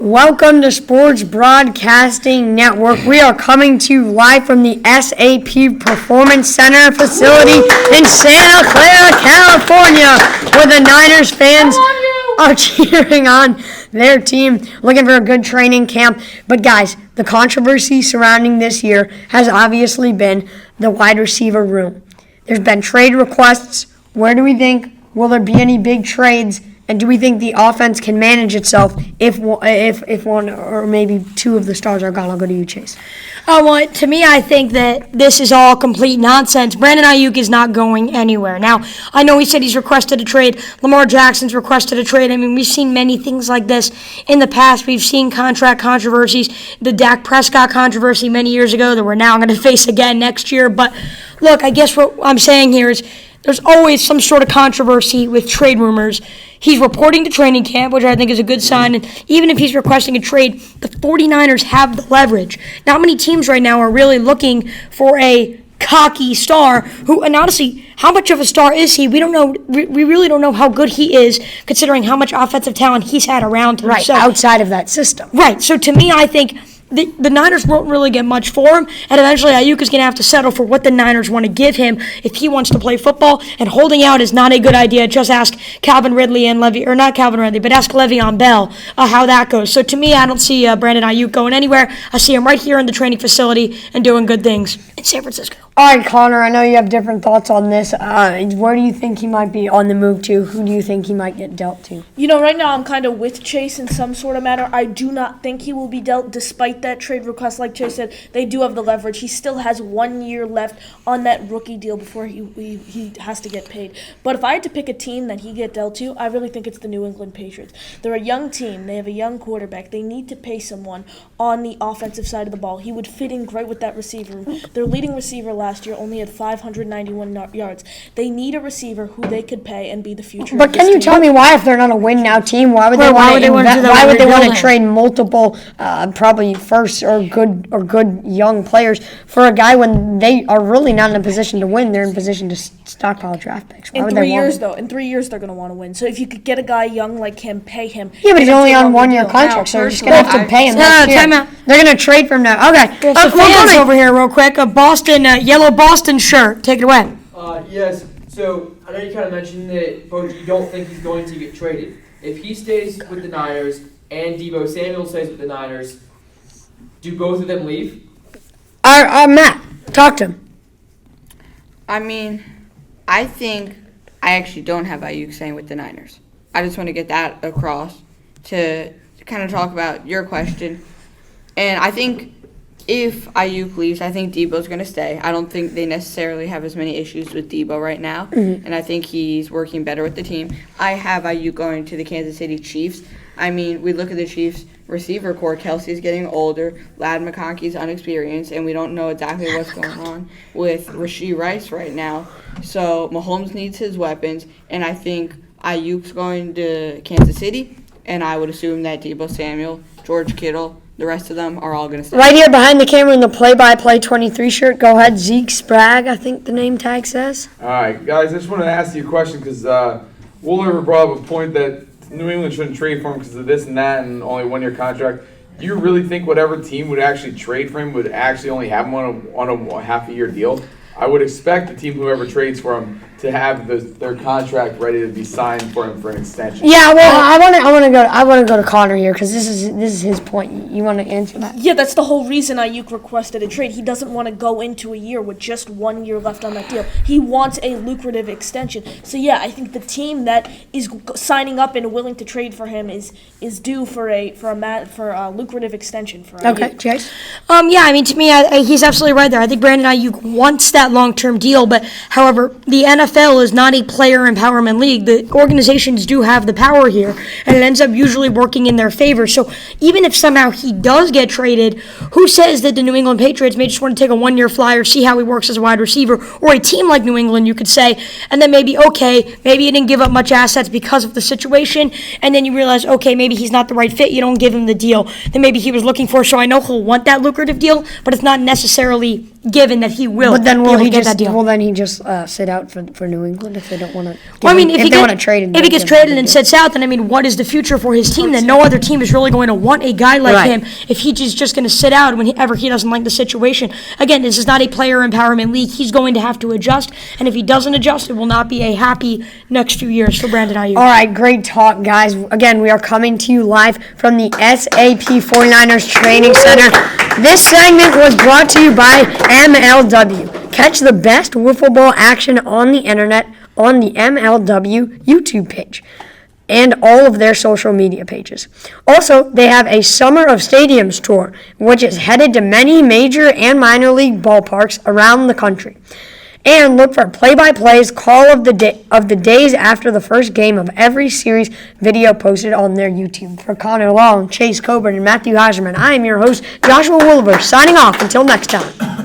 Welcome to Sports Broadcasting Network. We are coming to you live from the SAP Performance Center facility in Santa Clara, California, where the Niners fans are cheering on their team, looking for a good training camp. But guys, the controversy surrounding this year has obviously been the wide receiver room. There's been trade requests. Where do we think? Will there be any big trades? And do we think the offense can manage itself if one or maybe two of the stars are gone? I'll go to you, Chase. Well, to me, I think that this is all complete nonsense. Brandon Aiyuk is not going anywhere. Now, I know he said he's requested a trade. Lamar Jackson's requested a trade. I mean, we've seen many things like this in the past. We've seen contract controversies. The Dak Prescott controversy many years ago that we're now going to face again next year. But, look, I guess what I'm saying here is there's always some sort of controversy with trade rumors. He's reporting to training camp, which I think is a good sign. And even if he's requesting a trade, the 49ers have the leverage. Not many teams right now are really looking for a cocky star who, and honestly, how much of a star is he? We don't know. We really don't know how good he is, considering how much offensive talent he's had around him. Right, so, outside of that system. Right, so to me, I think the Niners won't really get much for him, and eventually Aiyuk is going to have to settle for what the Niners want to give him if he wants to play football, and holding out is not a good idea. Just ask Calvin Ridley and not Calvin Ridley, but ask Le'Veon Bell how that goes. So to me, I don't see Brandon Aiyuk going anywhere. I see him right here in the training facility and doing good things in San Francisco. All right, Connor, I know you have different thoughts on this. Where do you think he might be on the move to? Who do you think he might get dealt to? You know, right now I'm kind of with Chase in some sort of manner. I do not think he will be dealt despite that trade request. Like Chase said, they do have the leverage. He still has 1 year left on that rookie deal before he has to get paid. But if I had to pick a team that he get dealt to, I really think it's the New England Patriots. They're a young team. They have a young quarterback. They need to pay someone on the offensive side of the ball. He would fit in great with that receiver room. Their leading receiver last year only had 591 yards. They need a receiver who they could pay and be the future. But can you tell me why, if they're not a win-now team, why would they want to trade multiple, probably first or good young players for a guy when they are really not in a position to win? They're in a position to stockpile draft picks. In 3 years, though, in 3 years they're going to want to win. So if you could get a guy young like him, pay him. Yeah, but he's only on 1 year contract, so you're just going to have to pay him next year. They're going to trade for him now. Okay. Well, fans over here real quick. A Boston, yellow Boston shirt. Take it away. Yes. So I know you kind of mentioned that, but you don't think he's going to get traded. If he stays with the Niners and Deebo Samuel stays with the Niners, do both of them leave? Matt, talk to him. I mean, I think I actually don't have Aiyuk staying with the Niners. I just want to get that across to kind of talk about your question. And I think if Aiyuk leaves, I think Deebo's going to stay. I don't think they necessarily have as many issues with Deebo right now, and I think he's working better with the team. I have Aiyuk going to the Kansas City Chiefs. I mean, we look at the Chiefs' receiver core. Kelsey's getting older. Ladd McConkey's unexperienced, and we don't know exactly what's going on with Rashee Rice right now. So Mahomes needs his weapons, and I think Aiyuk's going to Kansas City, and I would assume that Deebo Samuel, George Kittle, the rest of them are all going to stay. Right here behind the camera in the play-by-play 23 shirt. Go ahead, Zeke Sprague, I think the name tag says. All right, guys, I just wanted to ask you a question because Wooler brought up a point that New England shouldn't trade for him because of this and that and only 1 year contract. Do you really think whatever team would actually trade for him would actually only have him on a half a year deal? I would expect the team whoever trades for him to have their contract ready to be signed for him for an extension. Yeah, well, I want to go to Connor here because this is his point. You want to answer that? Yeah, that's the whole reason Aiyuk requested a trade. He doesn't want to go into a year with just 1 year left on that deal. He wants a lucrative extension. So yeah, I think the team that is signing up and willing to trade for him is due for a lucrative extension for Aiyuk. Okay, Chase. Yeah, I mean, to me, he's absolutely right there. I think Brandon Aiyuk wants that long-term deal, but however, the NFL is not a player empowerment league. The organizations do have the power here, and it ends up usually working in their favor. So even if somehow he does get traded, who says that the New England Patriots may just want to take a 1 year flyer, see how he works as a wide receiver, or a team like New England, you could say, and then maybe he didn't give up much assets because of the situation, and then you realize, okay, maybe he's not the right fit, you don't give him the deal that maybe he was looking for. So I know he'll want that lucrative deal, but it's not necessarily given that he will But then be will able he to get just, that deal. will then he just sit out for New England if they don't want to? Well, I mean, if they want to trade him, if he gets traded and sits out, then I mean, what is the future for his team? Then no other team is really going to want a guy like Right. him if he's just going to sit out whenever he doesn't like the situation. Again, this is not a player empowerment league. He's going to have to adjust, and if he doesn't adjust, it will not be a happy next few years for Brandon Ayuk. All right, great talk, guys. Again, we are coming to you live from the SAP 49ers Training Center. This segment was brought to you by MLW. Catch the best wiffle ball action on the internet on the MLW YouTube page and all of their social media pages. Also, they have a Summer of Stadiums tour, which is headed to many major and minor league ballparks around the country. And look for play-by-plays, call of the days after the first game of every series video posted on their YouTube. For Connor Long, Chase Coburn, and Matthew Heiserman, I am your host, Joshua Williver, signing off until next time.